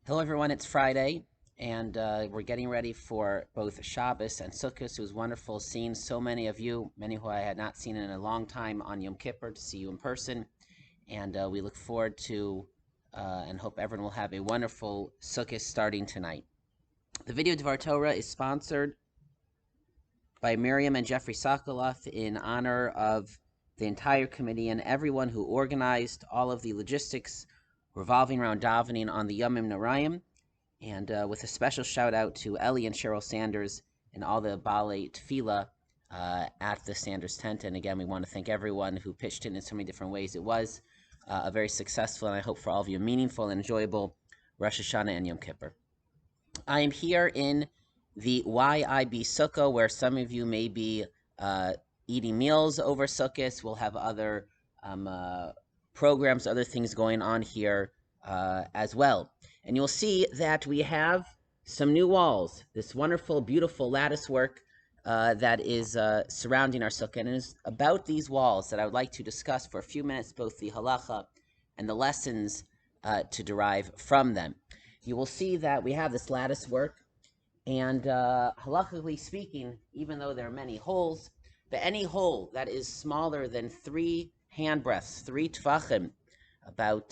Hello everyone, it's Friday, and we're getting ready for both Shabbos and Sukkot. It was wonderful seeing so many of you, many who I had not seen in a long time on Yom Kippur, to see you in person. And we look forward to and hope everyone will have a wonderful Sukkot starting tonight. The video Dvar Torah is sponsored by Miriam and Jeffrey Sokoloff in honor of the entire committee and everyone who organized all of the logistics revolving around davening on the Yomim Narayim, and with a special shout out to Ellie and Cheryl Sanders and all the Balei Tefillah at the Sanders tent. And again, we want to thank everyone who pitched in so many different ways. It was a very successful, and I hope for all of you, meaningful and enjoyable Rosh Hashanah and Yom Kippur. I am here in the YIB Sukkah, where some of you may be eating meals over Sukkot. We'll have other programs, other things going on here as well. And you'll see that we have some new walls, this wonderful, beautiful lattice work that is surrounding our sukkah. And it is about these walls that I would like to discuss for a few minutes, both the halacha and the lessons to derive from them. You will see that we have this lattice work, and halachically speaking, even though there are many holes, but any hole that is smaller than 3 handbreadths, 3 tvachim, about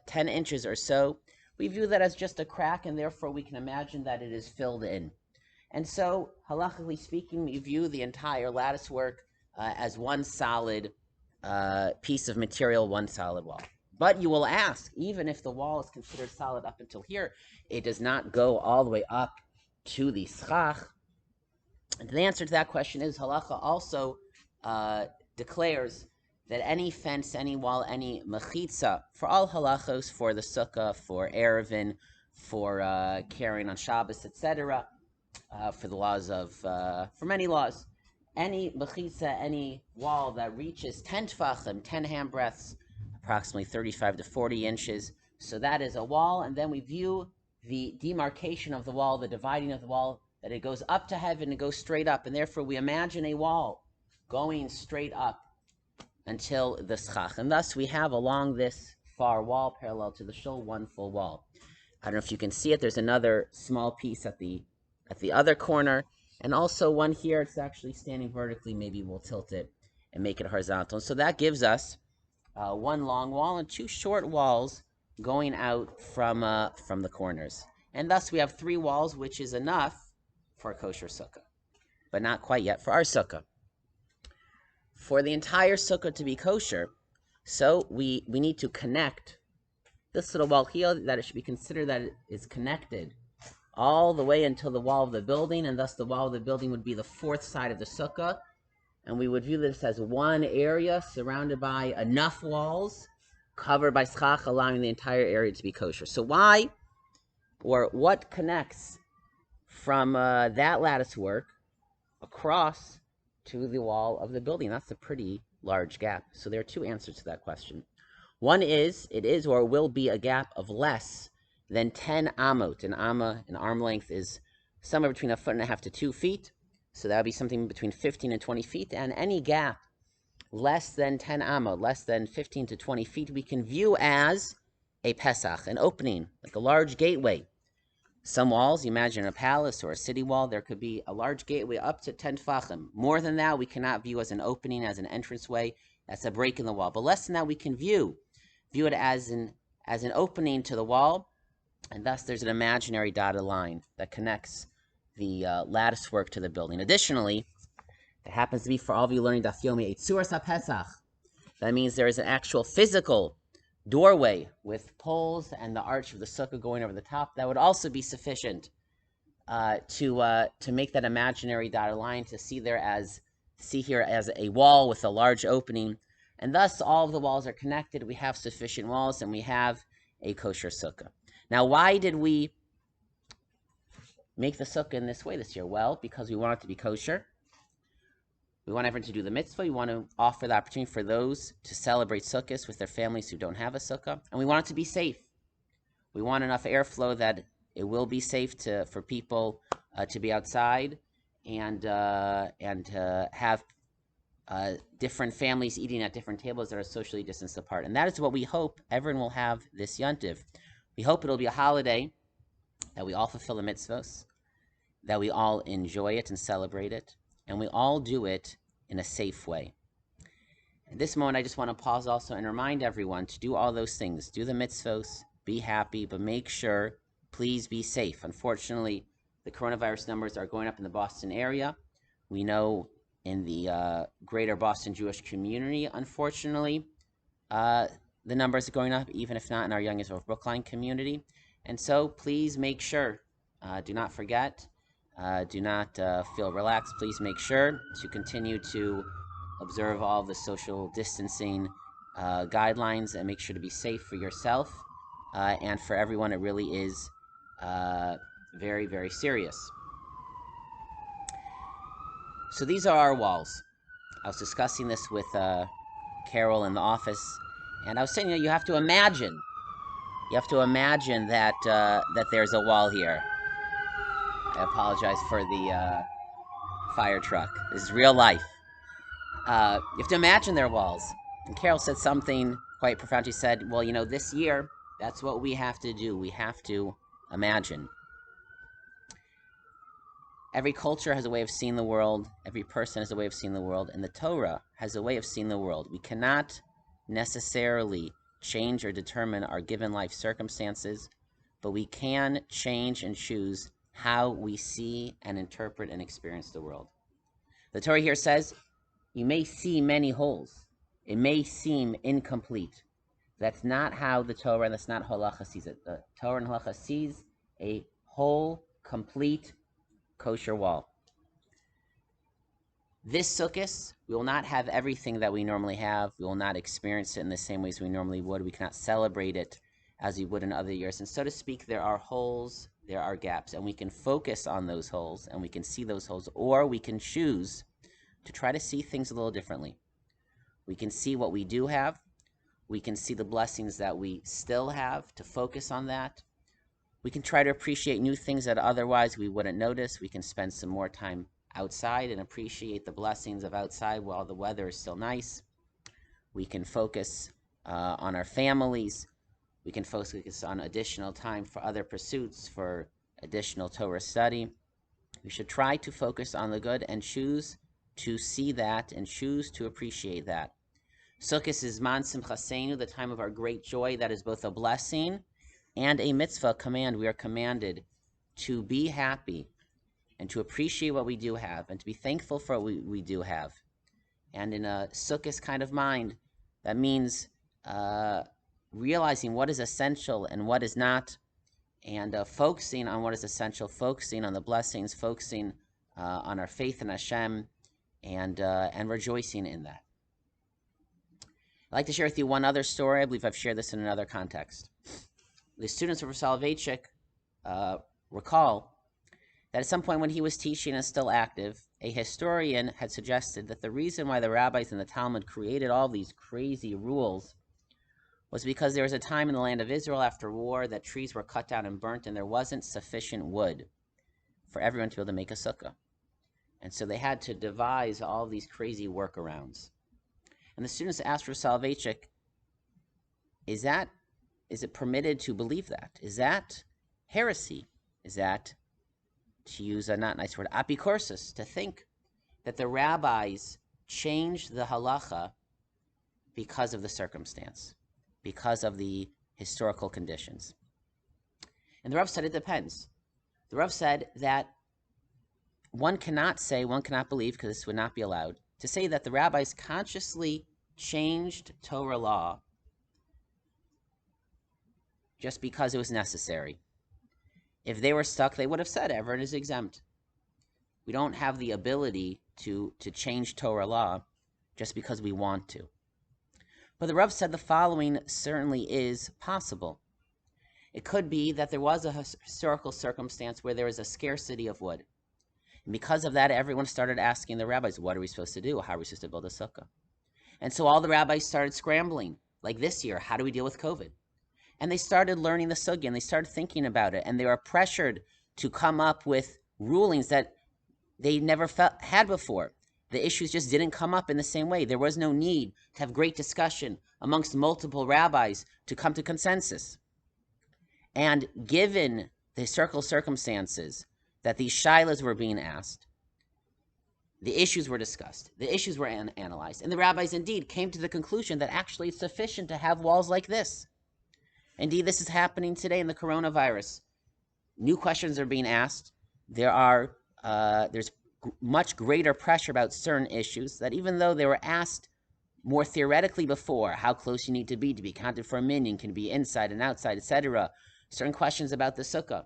10 inches or so, we view that as just a crack, and therefore we can imagine that it is filled in. And so, halachically speaking, we view the entire lattice work as one solid piece of material, one solid wall. But you will ask, even if the wall is considered solid up until here, it does not go all the way up to the schach. And the answer to that question is halacha also declares that any fence, any wall, any mechitza, for all halachos, for the sukkah, for erevin, for carrying on Shabbos, etc., for the laws of, for many laws, any mechitza, any wall that reaches 10 tfachim, 10 handbreadths, approximately 35 to 40 inches, so that is a wall. And then we view the demarcation of the wall, the dividing of the wall, that it goes up to heaven, it goes straight up, and therefore we imagine a wall going straight up until the schach. And thus we have along this far wall, parallel to the shul, one full wall. I don't know if you can see it, there's another small piece at the other corner, and also one here. It's actually standing vertically. Maybe we'll tilt it and make it horizontal. So that gives us one long wall and 2 short walls going out from the corners. And thus we have 3 walls, which is enough for a kosher sukkah, but not quite yet for our sukkah. For the entire sukkah to be kosher, so we need to connect this little wall here, that it should be considered that it is connected all the way until the wall of the building, and thus the wall of the building would be the 4th side of the sukkah, and we would view this as one area surrounded by enough walls, covered by schach, allowing the entire area to be kosher. So why, or what connects from that lattice work across to the wall of the building? That's a pretty large gap. So there are 2 answers to that question. One is, it is or will be a gap of less than 10 amot. An amma, an arm length, is somewhere between 1.5 feet to 2 feet. So that would be something between 15 and 20 feet. And any gap less than 10 amot, less than 15 to 20 feet, we can view as a pesach, an opening, like a large gateway. Some walls, you imagine a palace or a city wall, there could be a large gateway up to 10 tfachim. More than that, we cannot view as an opening, as an entranceway. That's a break in the wall. But less than that, we can view it as an opening to the wall, and thus there's an imaginary dotted line that connects the lattice work to the building. Additionally, it happens to be, for all of you learning Daf Yomi, Eitzuras HaPesach. That means there is an actual physical doorway with poles and the arch of the sukkah going over the top. That would also be sufficient to make that imaginary dotted line, to see here as a wall with a large opening. And thus all of the walls are connected. We have sufficient walls, and we have a kosher sukkah. Now, why did we make the sukkah in this way this year? Well, because we want it to be kosher. We want everyone to do the mitzvah. We want to offer the opportunity for those to celebrate sukkahs with their families who don't have a sukkah. And we want it to be safe. We want enough airflow that it will be safe for people to be outside and to have different families eating at different tables that are socially distanced apart. And that is what we hope everyone will have this yontiv. We hope it'll be a holiday that we all fulfill the mitzvos, that we all enjoy it and celebrate it, and we all do it in a safe way. At this moment, I just want to pause also and remind everyone to do all those things. Do the mitzvos, be happy, but make sure, please be safe. Unfortunately, the coronavirus numbers are going up in the Boston area. We know in the greater Boston Jewish community, unfortunately, the numbers are going up, even if not in our Young Israel of Brookline community. And so please make sure, do not forget, do not feel relaxed. Please make sure to continue to observe all the social distancing guidelines and make sure to be safe for yourself and for everyone. It really is very, very serious. So these are our walls. I was discussing this with Carol in the office, and I was saying, you have to imagine that that there's a wall here. I apologize for the fire truck. This is real life. You have to imagine their walls. And Carol said something quite profound. She said, well, this year, that's what we have to do. We have to imagine. Every culture has a way of seeing the world. Every person has a way of seeing the world. And the Torah has a way of seeing the world. We cannot necessarily change or determine our given life circumstances, but we can change and choose how we see and interpret and experience the world. The Torah here says, you may see many holes. It may seem incomplete. That's not how the Torah and that's not how Halacha sees it. The Torah and Halacha sees a whole, complete, kosher wall. This Sukkot, we will not have everything that we normally have. We will not experience it in the same ways we normally would. We cannot celebrate it as we would in other years. And so to speak, there are holes, there are gaps, and we can focus on those holes and we can see those holes, or we can choose to try to see things a little differently. We can see what we do have. We can see the blessings that we still have, to focus on that. We can try to appreciate new things that otherwise we wouldn't notice. We can spend some more time outside and appreciate the blessings of outside while the weather is still nice. We can focus on our families. We can focus on additional time for other pursuits, for additional Torah study. We should try to focus on the good and choose to see that and choose to appreciate that. Sukkot is Man Simchaseinu, the time of our great joy. That is both a blessing and a mitzvah command. We are commanded to be happy and to appreciate what we do have and to be thankful for what we do have. And in a Sukkot kind of mind, that means realizing what is essential and what is not, and focusing on what is essential, focusing on the blessings, focusing on our faith in Hashem, and rejoicing in that. I'd like to share with you one other story. I believe I've shared this in another context. The students of Soloveitchik recall that at some point when he was teaching and still active, a historian had suggested that the reason why the rabbis in the Talmud created all these crazy rules was because there was a time in the land of Israel after war that trees were cut down and burnt, and there wasn't sufficient wood for everyone to be able to make a sukkah. And so they had to devise all these crazy workarounds. And the students asked for Soloveitchik, is it permitted to believe that? Is that heresy? Is that, to use a not nice word, apikorsis, to think that the rabbis changed the halacha because of the circumstance, because of the historical conditions? And the Rav said it depends. The Rav said that one cannot believe, because this would not be allowed, to say that the rabbis consciously changed Torah law just because it was necessary. If they were stuck, they would have said everyone is exempt. We don't have the ability to change Torah law just because we want to. But the Rav said the following certainly is possible. It could be that there was a historical circumstance where there was a scarcity of wood. And because of that, everyone started asking the rabbis, what are we supposed to do? How are we supposed to build a sukkah? And so all the rabbis started scrambling. Like this year, how do we deal with COVID? And they started learning the sugya, and they started thinking about it, and they were pressured to come up with rulings that they never had before. The issues just didn't come up in the same way. There was no need to have great discussion amongst multiple rabbis to come to consensus. And given the circumstances that these shilas were being asked, the issues were discussed, the issues were analyzed, and the rabbis indeed came to the conclusion that actually it's sufficient to have walls like this. Indeed, this is happening today in the coronavirus. New questions are being asked. There's much greater pressure about certain issues that even though they were asked more theoretically before, how close you need to be counted for a minyan, can be inside and outside, etc., certain questions about the sukkah.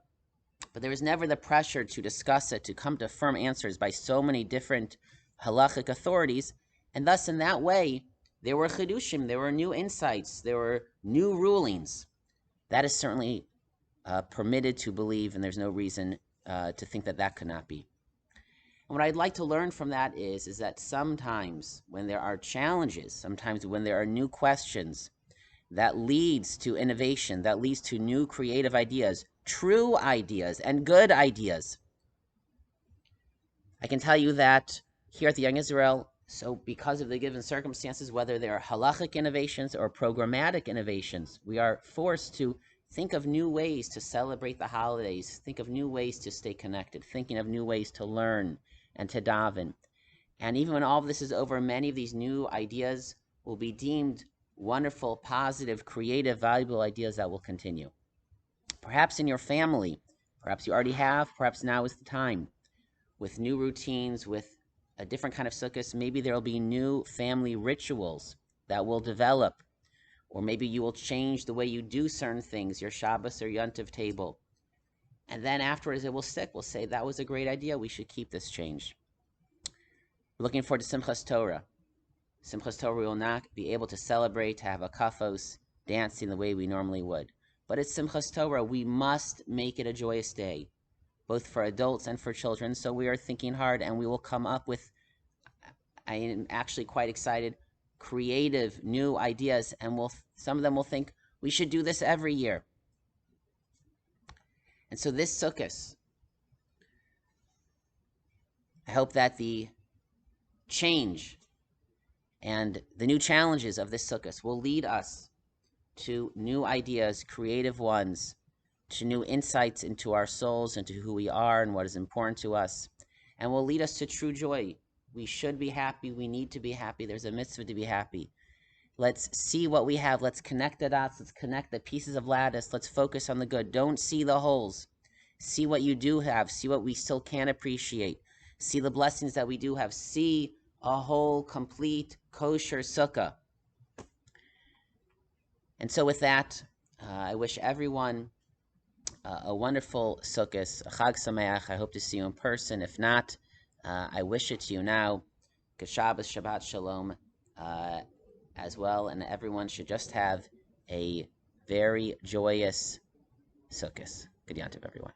But there was never the pressure to discuss it, to come to firm answers by so many different halachic authorities, and thus in that way, there were chidushim, there were new insights, there were new rulings. That is certainly permitted to believe, and there's no reason to think that that could not be. And what I'd like to learn from that is that sometimes when there are challenges, sometimes when there are new questions, that leads to innovation, that leads to new creative ideas, true ideas, and good ideas. I can tell you that here at the Young Israel, so because of the given circumstances, whether they are halachic innovations or programmatic innovations, we are forced to think of new ways to celebrate the holidays, think of new ways to stay connected, thinking of new ways to learn and to daven. And even when all of this is over, many of these new ideas will be deemed wonderful, positive, creative, valuable ideas that will continue. Perhaps in your family, perhaps you already have, perhaps now is the time. With new routines, with a different kind of sukkahs, maybe there will be new family rituals that will develop. Or maybe you will change the way you do certain things, your Shabbos or Yontiv table. And then afterwards it will stick. We'll say, that was a great idea, we should keep this change. We're looking forward to Simchas Torah. Simchas Torah, we will not be able to celebrate, to have a kafos, dancing the way we normally would. But it's Simchas Torah. We must make it a joyous day, both for adults and for children. So we are thinking hard, and we will come up with, I am actually quite excited, creative new ideas, and some of them will think, we should do this every year. And so this Sukkot, I hope that the change and the new challenges of this Sukkot will lead us to new ideas, creative ones, to new insights into our souls, into who we are and what is important to us, and will lead us to true joy. We should be happy. We need to be happy. There's a mitzvah to be happy. Let's see what we have. Let's connect the dots. Let's connect the pieces of lattice. Let's focus on the good. Don't see the holes. See what you do have. See what we still can appreciate. See the blessings that we do have. See a whole, complete, kosher sukkah. And so with that, I wish everyone a wonderful Sukkot, a Chag Sameach. I hope to see you in person. If not, I wish it to you now. Good Shabbos, Shabbat Shalom as well. And everyone should just have a very joyous Sukkot. Good Yontiv, everyone.